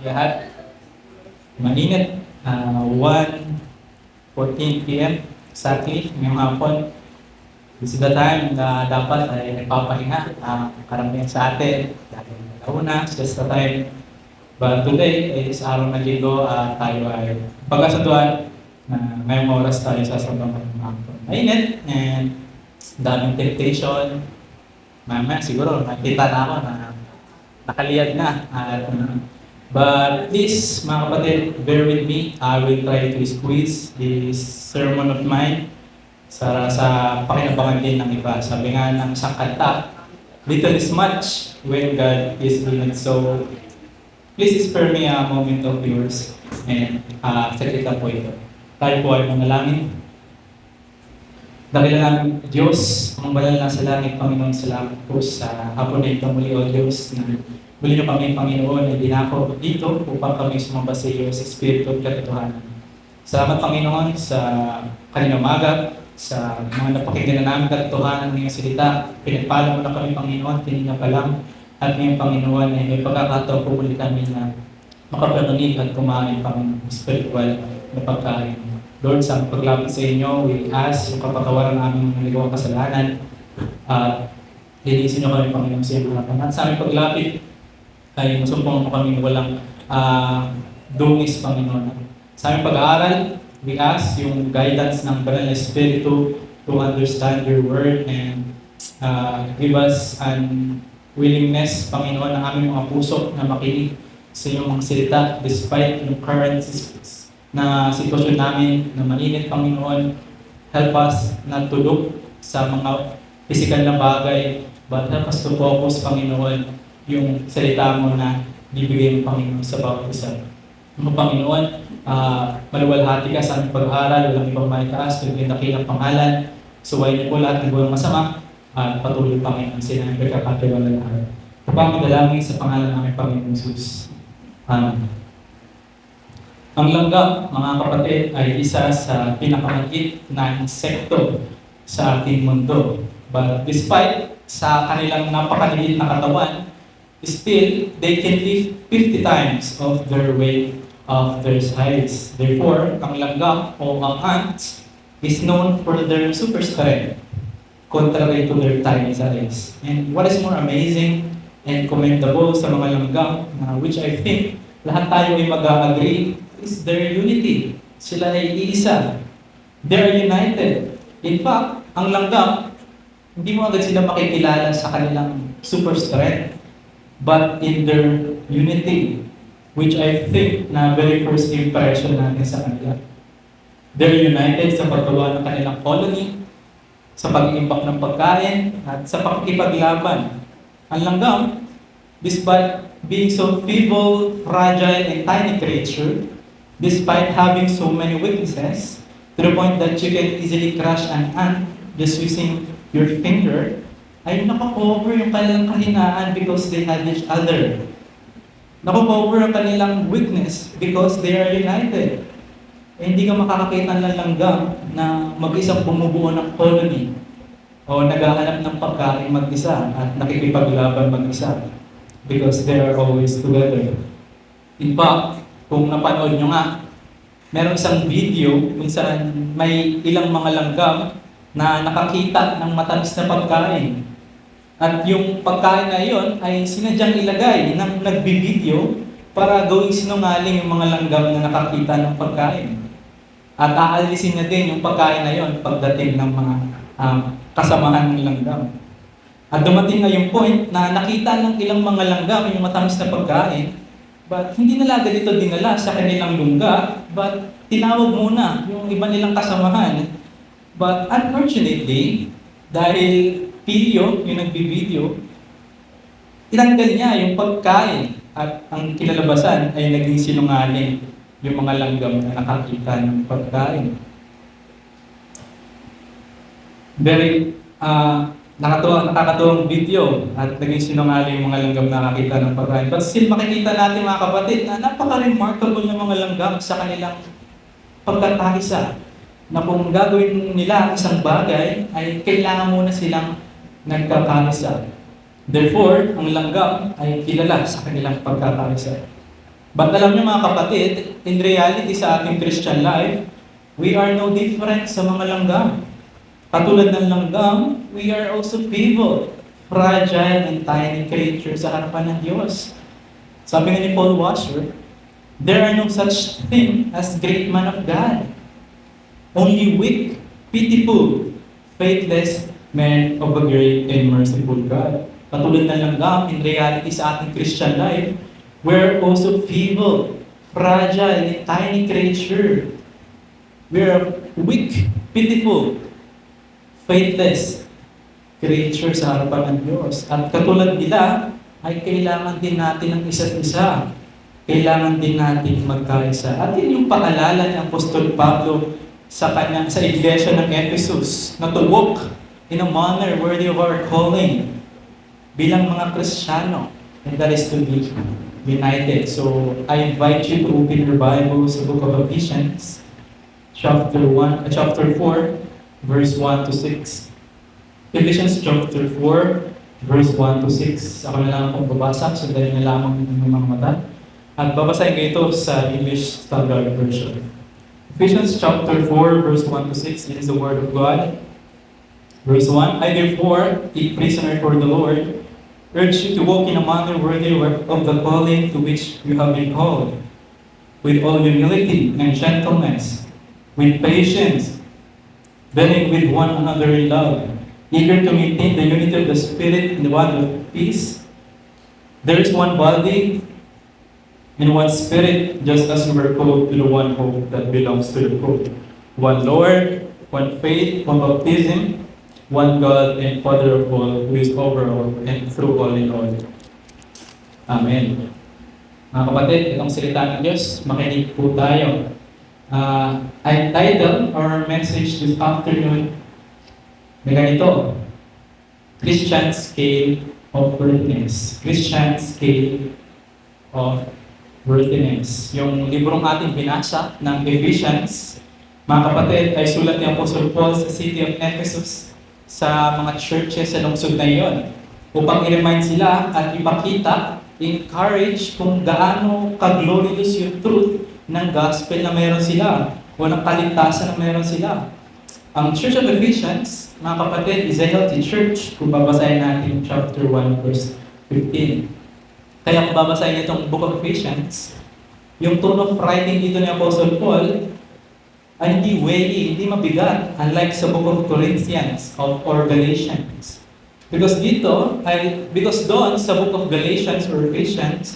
lahat. Mainit. 1:14 p.m. exactly ngayong hapon. This is the time na dapat ay nagpapahinga. Karamihan sa atin, dahil nauna, it's just the time. But today is araw ng linggo at tayo ay pagkasunduan na ngayong oras tayo sasabahan ng hapon. Mainit and daming temptation. Mamaya siguro nakita na ako na nakaliyad na. But please, mga kapatid, bear with me. I will try to squeeze this sermon of mine sa pakinabangan din ng iba. Sabi nga ng isang kanta, little is much when God is in it. So, please spare me a moment of yours. And sakrita po ito. Tayo po ay manalangin. Dahil namin, Diyos, ang banal na sa langit, Panginoon, salamat po sa hapon na ito muli, O Diyos, na muli niyo kami, Panginoon, ay dinako dito upang kami sumamba sa iyo sa Espiritu at katotohanan. Salamat, Panginoon, sa kanina umaga, sa mga napakinggan na namin katotohanan ng iyong salita. Pinagpala mo na kami, Panginoon, tinina pa lang. At ngayon, Panginoon, ay may pagkakataon po muli kami na makapananig at kumain, Panginoon, spiritual na pagkain. Lord, sa paglapit sa inyo, we ask yung kapatawaran ng aming mga ligawang kasalanan. Linisin niyo kami, Panginoon, sa inyo. At sa aming paglapit, ay masumpong mo kami walang dungis, Panginoon. Sa aming pag-aaral, we ask yung guidance ng Banal na Espiritu to understand your word and give us an willingness, Panginoon, ng aming mga puso na makinig sa inyong mga salita despite yung current na sitwasyon namin na mainit, Panginoon. Help us not to look sa mga physical na bagay, but help us to focus, Panginoon, yung salita mo na bibigay mo, Panginoon, sa bawat isa. Mga Panginoon, maluwalhati ka sa aming pag-aaral, walang ibang maitaas, kundi dakilang pangalan. Suwayin niyo po lahat ng buong masama at patuloy, Panginoon, sinabi pagkakatiwala. Upang madalangin sa pangalan ng aming Panginoon Jesus. Amen. Ang langgam, mga kapatid, ay isa sa pinakamaliit na insekto sa ating mundo. But despite sa kanilang napakaliit na katawan, still, they can lift 50 times of their weight of their size. Therefore, ang langgam o ang ants is known for their super strength, contrary to their tiny size. And what is more amazing and commendable sa mga langgam, which I think lahat tayo ay mag-agree, is their unity. Sila ay iisa. They are united. In fact, ang langgam, hindi mo agad sila makikilala sa kanilang super strength, but in their unity, which I think na very first impression natin sa kanila. They're united sa paggawa ng kanilang colony, sa pag-iimbak ng pagkain, at sa pakikipaglaban. Ang langgam, despite being so feeble, fragile, and tiny creature, despite having so many weaknesses, to the point that you can easily crush an ant just using your finger, ay nakakover yung kanilang kahinaan because they had each other. Nakakover ang kanilang weakness because they are united. Eh, hindi ka makakakita ng langgam na mag-isang bumubuo ng colony o naghahanap ng pagkain mag-isa at nakikipaglaban mag-isa because they are always together. In fact, kung napanood nyo nga, meron isang video kung saan may ilang mga langgam na nakakita ng matamis na pagkain. At yung pagkain na iyon ay sinadyang ilagay ng nagbibideo para gawing sinungaling yung mga langgam na nakakita ng pagkain. At aalisin na din yung pagkain na iyon pagdating ng mga kasamahan ng langgam. At dumating na yung point na nakita ng ilang mga langgam yung matamis na pagkain, but hindi nila agad ito dinala sa kanilang lungga, but tinawag muna yung iba nilang kasamahan. But unfortunately, dahil video, yung nagbibideo, tinanggal niya yung pagkain at ang kinalabasan ay naging sinungaling yung mga langgam na nakakita ng pagkain. Very nakakatuwang video at naging sinungaling yung mga langgam na nakakita ng pagkain. But still makikita natin, mga kapatid, na napaka-remarkable ng mga langgam sa kanilang pagkakaisa. Na kung gagawin nila ang isang bagay, ay kailangan muna silang nagkakaisa. Therefore, ang langgam ay kilala sa kanilang pagkakaisa. But alam niyo mga kapatid, in reality sa ating Christian life, we are no different sa mga langgam. Katulad ng langgam, we are also feeble, fragile, and tiny creatures sa harapan ng Diyos. Sabi nga ni Paul Washer, there are no such thing as great man of God. Only weak, pitiful, faithless men of a great and merciful God. Katulad ng langgam, in reality sa ating Christian life, we're also feeble, fragile, and tiny creature. We're weak, pitiful, faithless creature sa harapan ng Diyos. At katulad nila, ay kailangan din natin ng isa't isa. Kailangan din natin magkaisa. At yun yung paalala ni Apostol Pablo sa iglesia ng Ephesus na to walk in a manner worthy of our calling bilang mga Kristiyano. And that is to be united. So, I invite you to open your Bible sa book of Ephesians, chapter 4, verse 1 to 6. Ephesians chapter 4, verse 1 to 6. Ako na lang akong babasa, so dahil na lamang ng mga mata. At babasahin ko ito sa English Standard Version. Ephesians chapter 4, verse 1 to 6. This is the word of God. Verse 1, I therefore, a prisoner for the Lord, urge you to walk in a manner worthy of the calling to which you have been called, with all humility and gentleness, with patience, bearing with one another in love, eager to maintain the unity of the Spirit in the bond of peace. There is one body and one Spirit, just as we were called to the one hope that belongs to the hope. One Lord, one faith, one baptism, one God and Father of all, who is over all and through all in all. Amen. Mga kapatid, itong salita ng Diyos, makinig po tayo. I titled our message this afternoon na ganito, Christian Scale of Worthiness. Christian Scale of Worthiness. Yung librong ating binasa ng Ephesians, mga kapatid, ay sulat ni Apostle Paul sa city of Ephesus sa mga churches sa lungsod na iyon upang i-remind sila at ipakita, encourage kung gaano ka-glorious yung truth ng gospel na meron sila o ng kaligtasan na meron sila. Ang Church of Ephesians, mga kapatid, is a healthy church kung babasahin natin chapter 1 verse 15. Kaya kung babasahin itong book of Ephesians, yung tone of writing dito ni Apostle Paul ay hindi weighty, hindi mabigat, unlike sa book of Corinthians or Galatians. Because doon sa book of Galatians or Ephesians,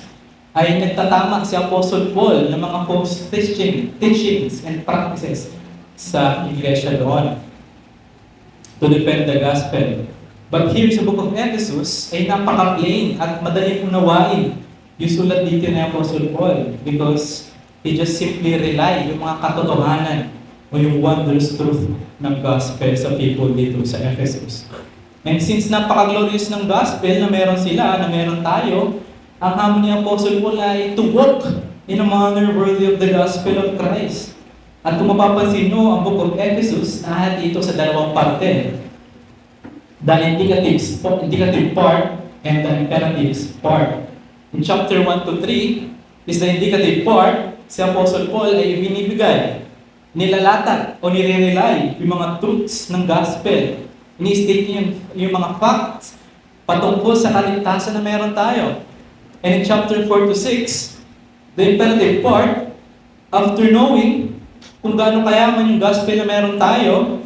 ay nagtatama si Apostle Paul ng mga false teachings and practices sa iglesia doon to defend the gospel. But here sa book of Ephesus ay napaka-plain at madaling unawain yung sulat dito ni Apostle Paul because he just simply rely yung mga katotohanan o yung wondrous truth ng gospel sa people dito sa Ephesus. And since napaka-glorious ng gospel na meron sila, na meron tayo, ang hamon ni Apostle Paul ay to walk in a manner worthy of the gospel of Christ. At kung mapapansin nyo, ang book of Ephesus, nahati ito sa dalawang parte. The indicative part and the imperative part. In chapter 1 to 3 is the indicative part. Si Apostle Paul ay binibigay, nilalatag o nire-rely yung mga truths ng gospel. Ini-state niya yung mga facts patungkol sa kaligtasan na meron tayo. And in chapter 4 to 6, the imperative part, after knowing kung gaano kayaman yung gospel na meron tayo,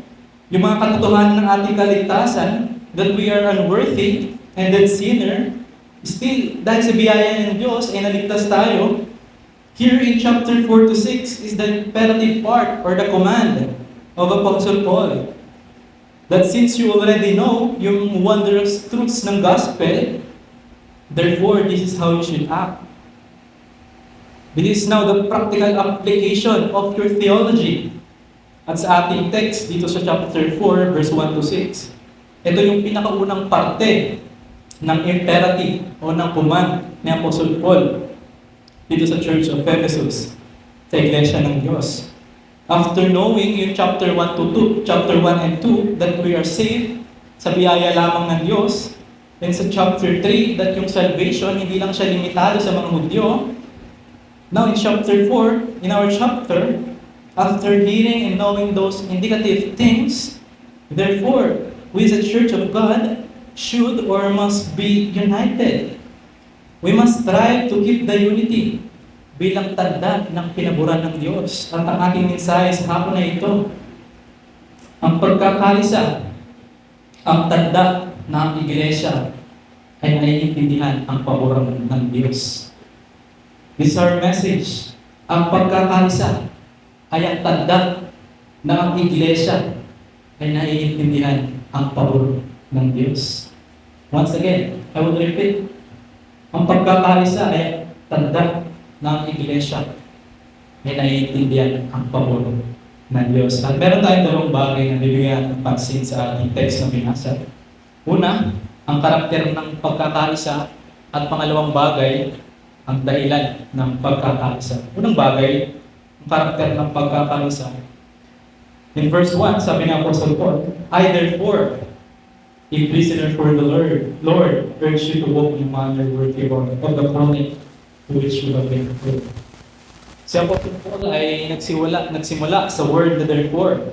yung mga katotohanan ng ating kaligtasan, that we are unworthy and that sinner, still, dahil sa biyaya ng Diyos, ay naligtas tayo. Here in chapter 4 to 6 is the imperative part or the command of Apostle Paul. That since you already know yung wondrous truths ng gospel, therefore, this is how you should act. This is now the practical application of your theology. At sa ating text dito sa chapter 4, verse 1 to 6, ito yung pinakaunang parte ng imperative o ng command ni Apostle Paul dito sa Church of Ephesus, sa Iglesia ng Diyos. After knowing yung chapter 1 and 2, that we are saved sa biyaya lamang ng Diyos, and sa chapter 3, that yung salvation, hindi lang siya limitado sa mga Hudyo, Now in chapter 4, in our chapter, after hearing and knowing those indicative things, therefore, we as a church of God should or must be united. We must strive to keep the unity bilang tanda ng pinaburan ng Diyos. At ang aking mensahe sa hapon na ito, ang pagkakaisa, ang tanda ng iglesia ay naiintindihan ang paboran ng Diyos. This is our message. Ang pagkakaisa ay ang tanda na ang iglesia ay naiintindihan ang pabor ng Diyos. Once again, I will repeat. Ang pagkakaisa ay tanda ng iglesia ay naiintindihan ang pabor ng Diyos. At meron tayong dalawang bagay na bibigyan ng pansin sa ating text na binasa. Una, ang karakter ng pagkakaisa, at pangalawang bagay, ang dahilan ng pagkakaisa. Unang bagay, ang karakter ng pagkakaisa. In verse 1, sabi ni Apostle Paul, I therefore, a prisoner for the Lord, urge you to walk in a manner worthy of the calling to which you have been called. Si Apostle Paul ay nagsimula sa word na therefore.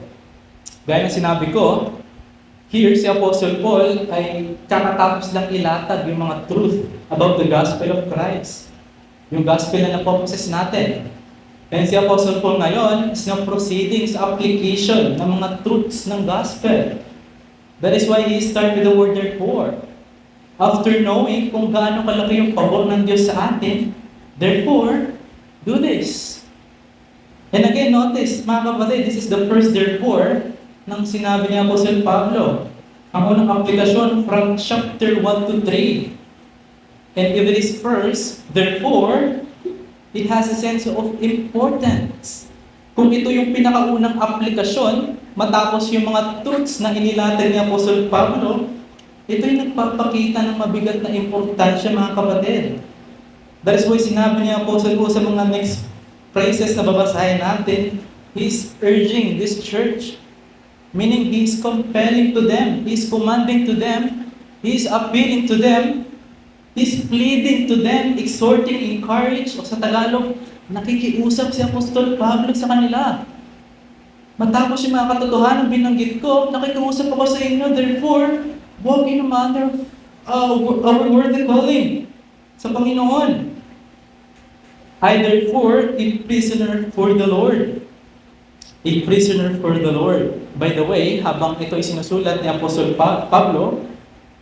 Gaya ng sinabi ko, here si Apostle Paul ay kakatapos lang ilatag yung mga truth about the gospel of Christ. Yung gospel na napoposes natin. And si Apostle Paul ngayon is now proceeding sa application ng mga truths ng gospel. That is why he started with the word therefore. After knowing kung gaano kalaki yung pabor ng Diyos sa atin, therefore, do this. And again, notice, mga kapatid, this is the first therefore nang sinabi ni Apostle Pablo. Ang unang aplikasyon from chapter 1 to 3. And if it is first, therefore, it has a sense of importance. Kung ito yung pinakaunang aplikasyon, matapos yung mga truths na inilatag ni Apostle Pablo, ito yung nagpapakita ng mabigat na importansya, mga kapatid. That is why sinabi ni Apostle Paul sa mga next phrases na babasahin natin, he is urging this church. Meaning, he is compelling to them, he is commanding to them, he is appealing to them, he is pleading to them, exhorting, encourage, o sa Tagalog, nakikiusap si Apostol Pablo sa kanila. Matapos yung mga katotohanan binanggit ko, nakikiusap ako sa inyo, therefore, walk in a manner of our worthy calling sa Panginoon. I therefore, a prisoner for the Lord. A prisoner for the Lord. By the way, habang ito ay sinusulat ni Apostol Pablo,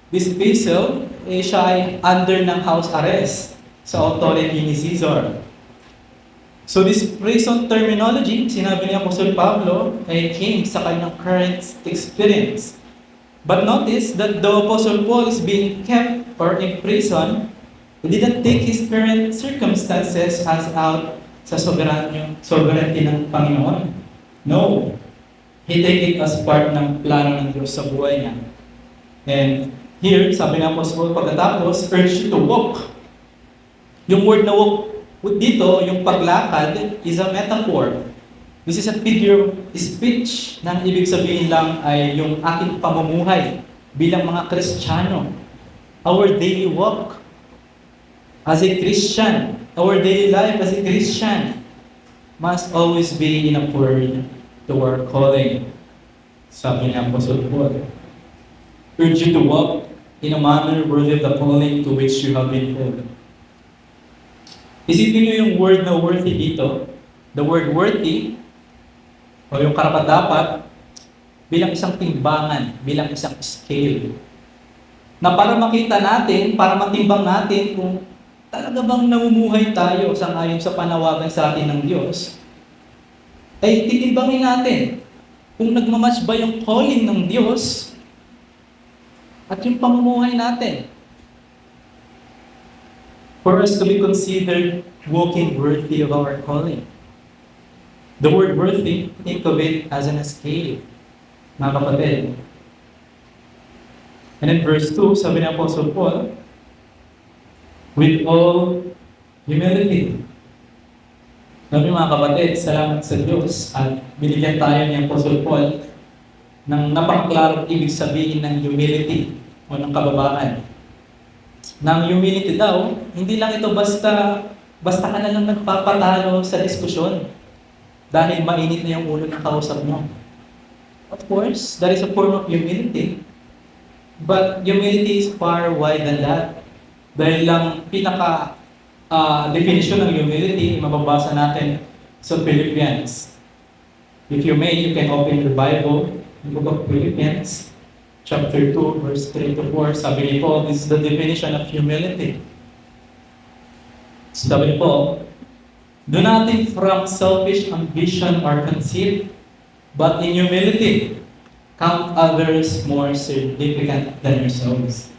this epistle, siya ay under ng house arrest sa authority ni Caesar. So this prison terminology, sinabi ni Apostol Pablo, ay came sa kanyang current experience. But notice that the Apostle Paul is being kept or in prison, he didn't take his current circumstances as out sa sovereignty ng Panginoon. No. He take it as part ng plano ng Diyos sa buhay niya. And here, sabi ng Apostle Paul pagkatapos, urge you to walk. Yung word na walk dito, yung paglakad, is a metaphor. This is a figure of speech nang ibig sabihin lang ay yung ating pamumuhay bilang mga Kristiyano. Our daily walk as a Christian, our daily life as a Christian must always be in accord to our calling. Sabi ni Apostle Paul, urge you to walk in a manner worthy of the calling to which you have been called. Isipin niyo yung word na worthy dito, the word worthy, o yung karapat-dapat, bilang isang timbangan, bilang isang scale. Na para makita natin, para matimbang natin kung talaga bang namumuhay tayo sangayon sa panawagan sa atin ng Diyos, ay titimbangin natin kung nagmamatch ba yung calling ng Diyos at yung pamumuhay natin. For us to be considered walking worthy of our calling. The word worthy, think of it as an scale, mga kapatid. And in verse 2, sabi ng Apostle Paul, with all humility. Sabi mga kapatid, salamat sa Diyos at binigyan tayo ni Apostle Paul ng napaklarong ibig sabihin ng humility o ng kababaan. Ng humility daw, hindi lang ito basta basta ka na lang nagpapatalo sa diskusyon dahil mainit na yung ulo ng kausap mo. Of course, that is a form of humility. But humility is far wide than that. Dahil lang definition ng humility, mababasa natin sa Philippians. If you may, you can open your Bible, the book of Philippians, chapter 2, verse 3 to 4. Sabi ni Paul, this is the definition of humility. Sabi ni Paul, do nothing from selfish ambition or conceit, but in humility, count others more significant than yourselves.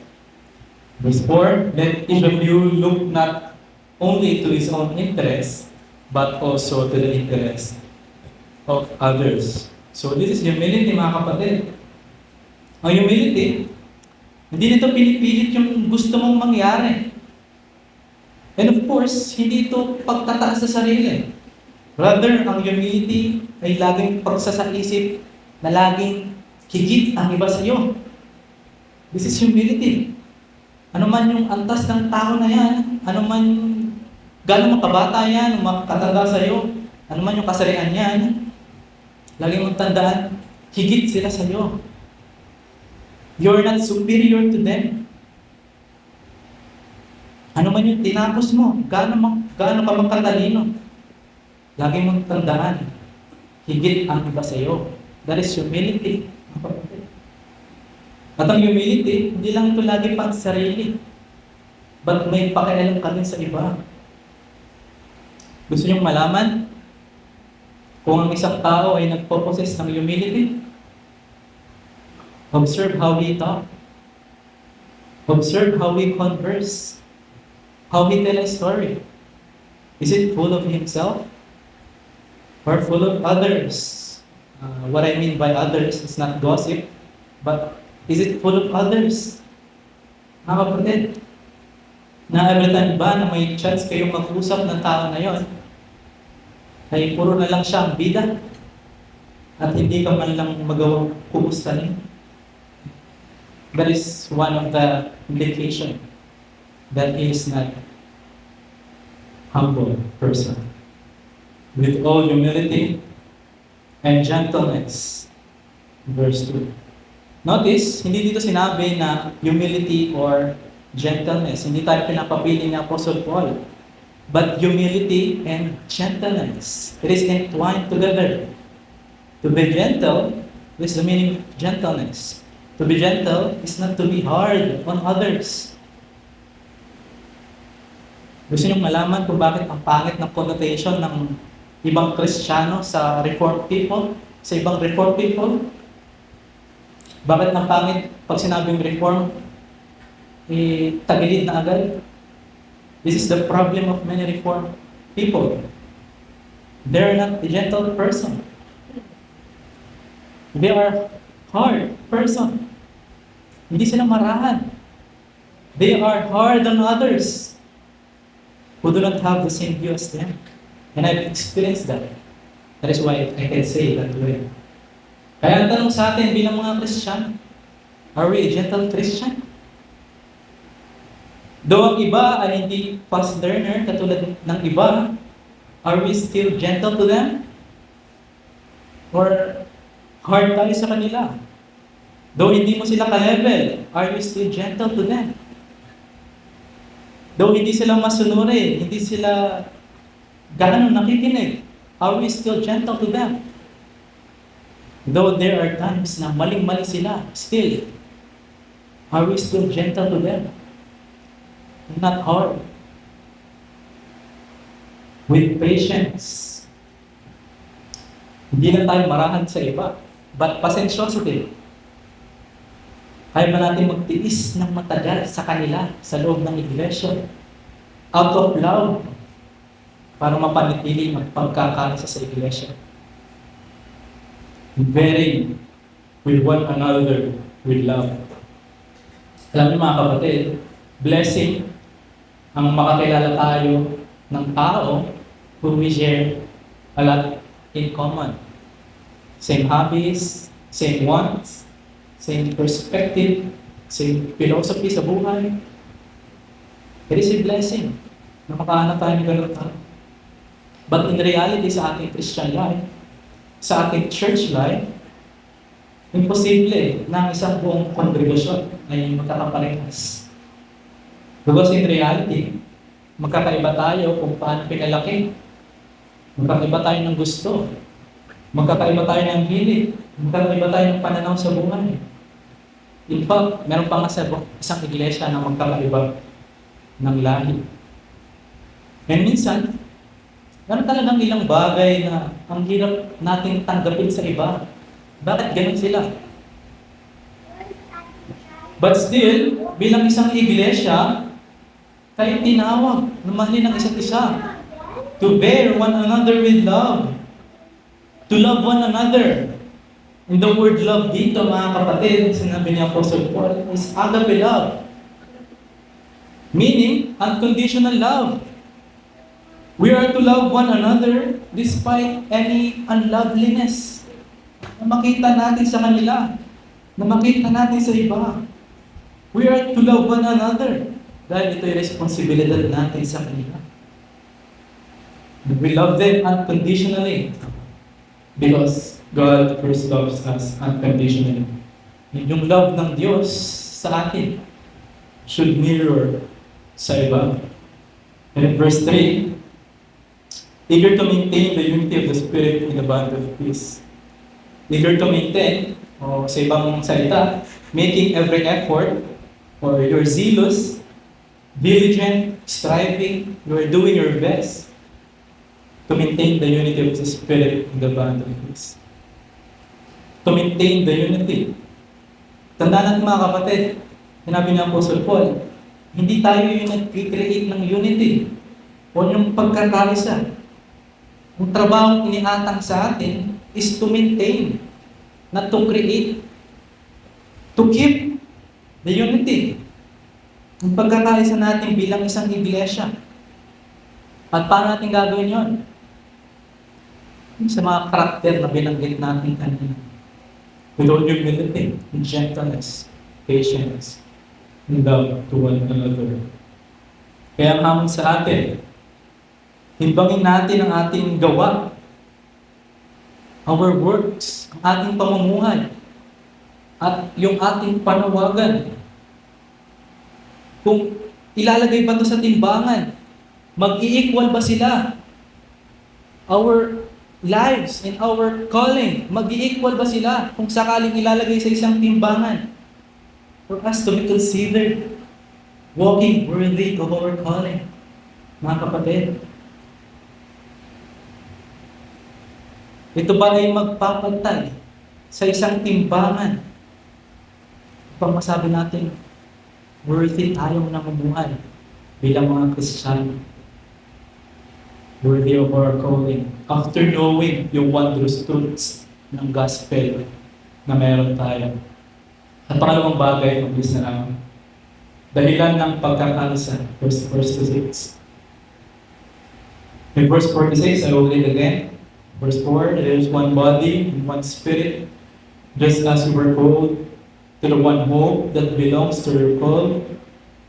Verse 4, let each of you look not only to his own interest, but also to the interest of others. So this is humility, mga kapatid. Ang humility, hindi nito pinipilit yung gusto mong mangyari. And of course, hindi ito pagtataas sa sarili. Rather, ang humility ay laging pagsasakisip na laging higit ang iba sa iyo. This is humility. Ano man yung antas ng tao na yan, ano man, gano'ng makabata yan, makatanda sa iyo, ano man yung kasarian yan, laging mong tandaan, higit sila sa iyo. You're not superior to them. Ano man yung tinapos mo, gaano ka magkatalino, lagi mong tandaan, higit ang iba sa iyo. That is humility. At ang humility, hindi lang ito lagi pang sarili, but may pakialam ka din sa iba. Gusto niyong malaman kung ang isang tao ay nagpo-possess ng humility? Observe how he talk. Observe how he converse. How he tell a story. Is it full of himself or full of others? What I mean by others is not gossip, but is it full of others? Mga kapatid, na-everytime ba na may chance kayong mag-usap ng tao na yon, ay puro na lang siya ang bida at hindi ka man lang magawang kumustahin? That is one of the indication that he is not humble person. With all humility and gentleness. Verse 2. Notice, hindi dito sinabi na humility or gentleness. Hindi tayo pinapapili ni Apostle Paul. But humility and gentleness. It is entwined together. To be gentle is the meaning of gentleness. To be gentle is not to be hard on others. Gusto niyong malaman kung bakit ang pangit ng connotation ng ibang Kristiyano sa Reformed people? Sa ibang Reformed people? Bakit ang pangit pag sinabing Reformed, tagilid na agad? This is the problem of many Reformed people. They're not a gentle person. They are hard person. Hindi sila marahan. They are hard on others who do not have the same view as them. And I've experienced that. That is why I can say that way. Kaya ang tanong sa atin bilang mga Christian, are we a gentle Christian? Though ang iba ay hindi fast learner katulad ng iba, are we still gentle to them? Or hard tayo sa kanila? Though hindi mo sila ka-level, are you still gentle to them? Though hindi sila masunuri, hindi sila gaano nakikinig, are we still gentle to them? Though there are times na maling-mali sila, still, are we still gentle to them? Not hard. With patience. Hindi na tayo marahan sa iba, but pasensyosity. Kaya ba natin magtiis ng matagal sa kanila sa loob ng iglesia? Out of love. Para mapanatili magpagkakalasa sa iglesia. Bearing with one another with love. Alam niyo mga kapatid, blessing ang makakilala tayo ng tao who we share a lot in common. Same hobbies, same wants, same perspective, same philosophy sa buhay. It is a blessing. na makahanap tayo ng ganun tao. But in reality, sa ating Christian life, sa ating church life, imposible na ang isang buong kongregasyon ay magkakaparehas. Because in reality, magkakaiba tayo kung paano pinalaki. Magkakaiba tayo ng gusto. Magkakaiba tayo ng hilig. Magkakaiba tayo ng pananaw sa buhay. In fact, meron pa nga sa isang iglesia na magkakaiba ng lahi. And minsan, meron talagang ilang bagay na ang hirap natin tanggapin sa iba. Bakit ganun sila? But still, bilang isang iglesia, tayo tinawag na mahalin ang isa't isa. To bear one another with love. To love one another. And the word love dito, mga kapatid, sinabi ni Apostle Paul, is agape love. Meaning, unconditional love. We are to love one another despite any unloveliness na makita natin sa kanila, na makita natin sa iba. We are to love one another dahil ito'y responsibilidad natin sa kanila. We love them unconditionally because God first loves us unconditionally. Yung love ng Diyos sa atin should mirror sa iba. And in verse 3, eager to maintain the unity of the Spirit in the bond of peace. Eager to maintain, o sa ibang salita, making every effort, or you're zealous, diligent, striving, you're doing your best to maintain the unity of the Spirit in the bond of peace. To maintain the unity. Tandaan natin mga kapatid, sinabi ni Apostle Paul, hindi tayo yung nag-create ng unity o yung pagkakalisa. Ang trabaho iniatang sa atin is to maintain, not to create, to keep the unity. Ang pagkakaisa natin bilang isang iglesia. At paano natin gagawin yon? Sa mga karakter na binanggit natin kanina. With all humility, gentleness, patience, and love to one another. Kaya ang hamon sa atin, timbangin natin ang ating gawa, our works, ang ating pamumuhay, at yung ating panawagan. Kung ilalagay ba ito sa timbangan, mag-i-equal ba sila? Our lives and our calling, mag-i-equal ba sila kung sakaling ilalagay sa isang timbangan? For us to be considered walking worthy of our calling. Mga kapatid, ito ba ay magpapantay sa isang timbangan upang masabi natin, worthy tayong namumuhay bilang mga Kristiyano. Worthy of our calling. After knowing yung wondrous truths ng gospel na meron tayo. At pangalawang bagay, mabilis na lang. Dahilan ng pagkakalisa. Verse 46. In verse 46, I will read again. Verse 4, there is one body and one spirit, just as we were called to the one hope that belongs to your call,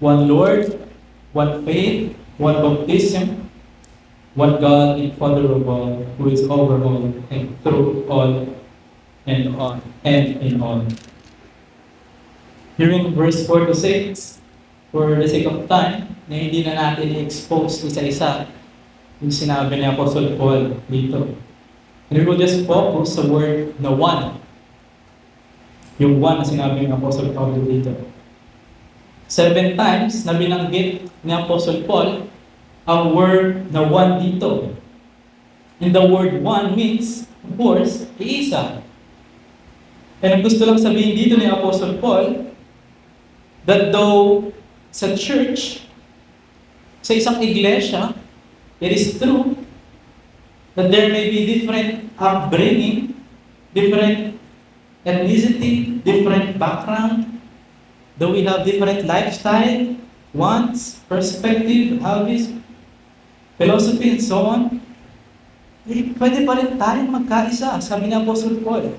one Lord, one faith, one baptism, one God and Father of all, who is over all and through all and on and in all. Here in verse 4 to 6, for the sake of time, na hindi na natin i-expose isa-isa yung sinabi ni Apostle Paul dito. And we will just focus sa word na one. Yung one na sinabi ng Apostle Paul dito. 7 times na binanggit ni Apostle Paul ang word na one dito. And the word one means, of course, iisa. And ang gusto lang sabihin dito ni Apostle Paul, that though sa church, sa isang iglesia, it is true that there may be different upbringing, different ethnicity, different background, though we have different lifestyle, wants, perspective, hobbies, philosophy, and so on, eh, pwede pa rin tayong magkaisa, sabi ni Apostle Paul.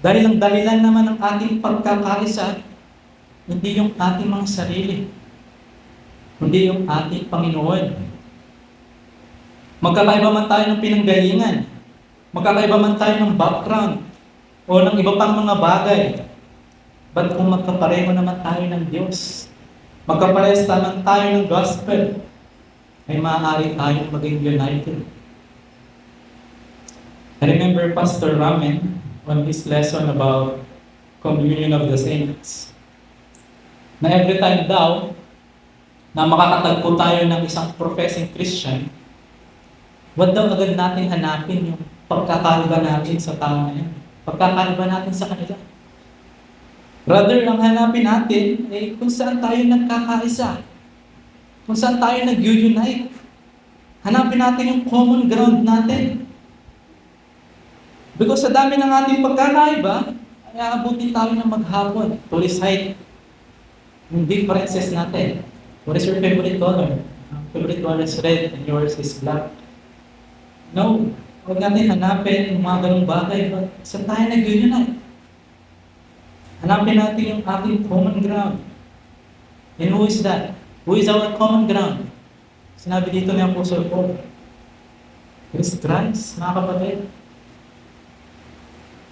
Dahil ang dahilan naman ng ating pagkakaisa, hindi yung ating mga sarili. kundi yung ating Panginoon. Magkakaiba man tayo ng pinanggalingan, magkakaiba man tayo ng background, o ng iba pang mga bagay, but kung magkapareho naman tayo ng Diyos, magkaparehas naman tayo ng gospel, ay maaari tayong maging united. I remember Pastor Ramen on his lesson about communion of the saints, na every time daw na makakatagpo tayo ng isang professing Christian, wag daw agad natin hanapin yung pagkakaiba natin sa tao na yan, pagkakaiba natin sa kanila. Rather, ang hanapin natin ay kung saan tayo nagkakaisa, kung saan tayo nag-unite. Hanapin natin yung common ground natin. Because sa dami ng ating pagkakaiba, ay aabutin tayo ng maghapon to recite yung differences natin. What is your favorite color? Favorite color is red and yours is black. No, huwag natin hanapin yung mga ganong bagay, but saan tayo nag-unite? Hanapin natin yung ating common ground. And who is that? Who is our common ground? Sinabi dito ni Apostle Paul, it is Christ, mga kapatid.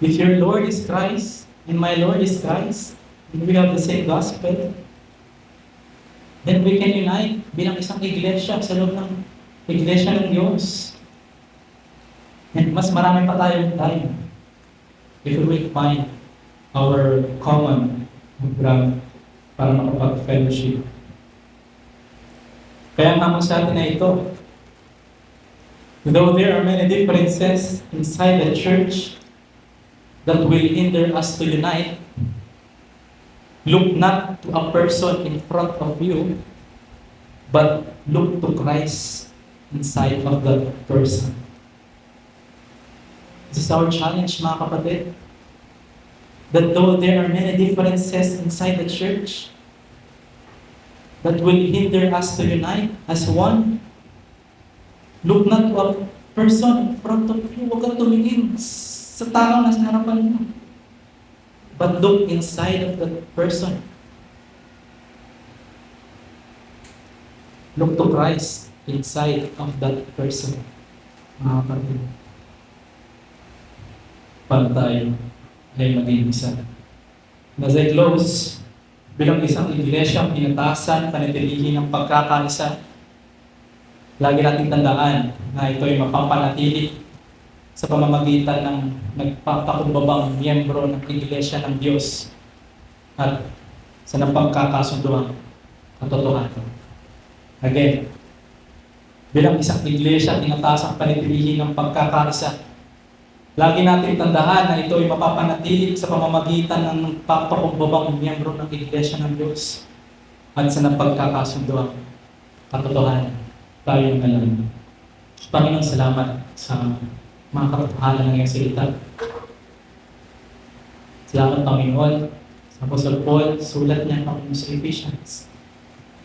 If your Lord is Christ, and my Lord is Christ, and we have the same gospel, then we can unite bilang isang iglesia sa loob ng iglesia ng Diyos. And mas marami pa tayong time if we will find our common ground para makapag-fellowship. Kaya ang sa atin na ito, though there are many differences inside the church that will hinder us to unite, look not to a person in front of you, but look to Christ inside of that person. This is our challenge, mga kapatid. That though there are many differences inside the church that will hinder us to unite as one, look not to a person in front of you. Huwag kang tumingin sa tao na sa harapan mo. But look inside of that person. Look to Christ inside of that person. Mga kapatid, para tayo ay maging isa. As I close, bilang isang iglesia, pinatasan, panatilihin ng pagkakaisa, lagi nating tandaan na ito ay mapapanatili sa pamamagitan ng nagpapakumbabang miyembro ng iglesia ng Diyos at sa napagkakasunduang katotohanan. Again, bilang isang iglesia, pinatasan, panatilihin ng pagkakaisa, lagi natin tandaan na ito ay mapapanatili sa pamamagitan ng nagpapakumbabang miyembro ng iglesia ng Diyos at sa napagkakasunduang katotohanan. Tayo ang alam. Panginoon, salamat sa mga katotohanan ng iyong salita. Salamat, Panginoon, sa Apostle Paul, sulat niya Panginoon sa Ephesians.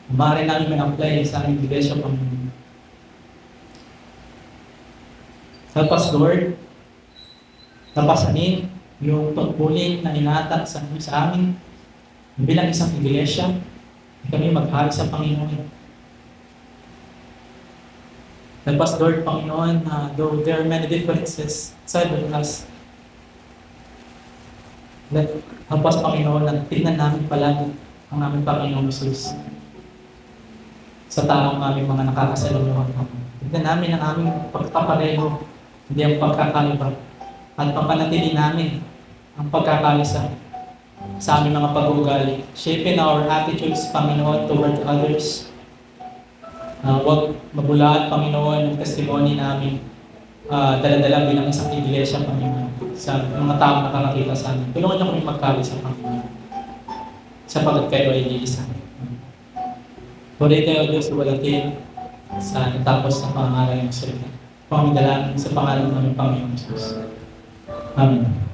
Maaari namin ma-apply sa aming iglesia, Panginoon. Help us, Lord, tapasanin yung pagbuling na inatag sa amin bilang isang iglesia, kami maghari sa Panginoon. Help us, Lord, Panginoon, though there are many differences inside of us, help us, Panginoon, na tingnan namin palagi ang aming Panginoon Jesus sa taong aming mga nakakasalunguhan. Tingnan namin ang aming pagkapareho, hindi ang pagkakaiba, at papanatili namin ang pagkakaisa sa aming mga pag-uugali. Shaping our attitudes, Panginoon, toward others. Huwag mabulaan, Panginoon, ang testimony namin. Dala-dala bilang isang iglesia, Panginoon, sa mga taong nakakakita sa amin. Tulungan niyo kami magkaisa, Panginoon, sapagkat kayo ay iisa. Puri kayo, Diyos, walatin sa natapos na pangalan ng salita. Pangidalanan sa pangalan ng Panginoon Jesus. Amen.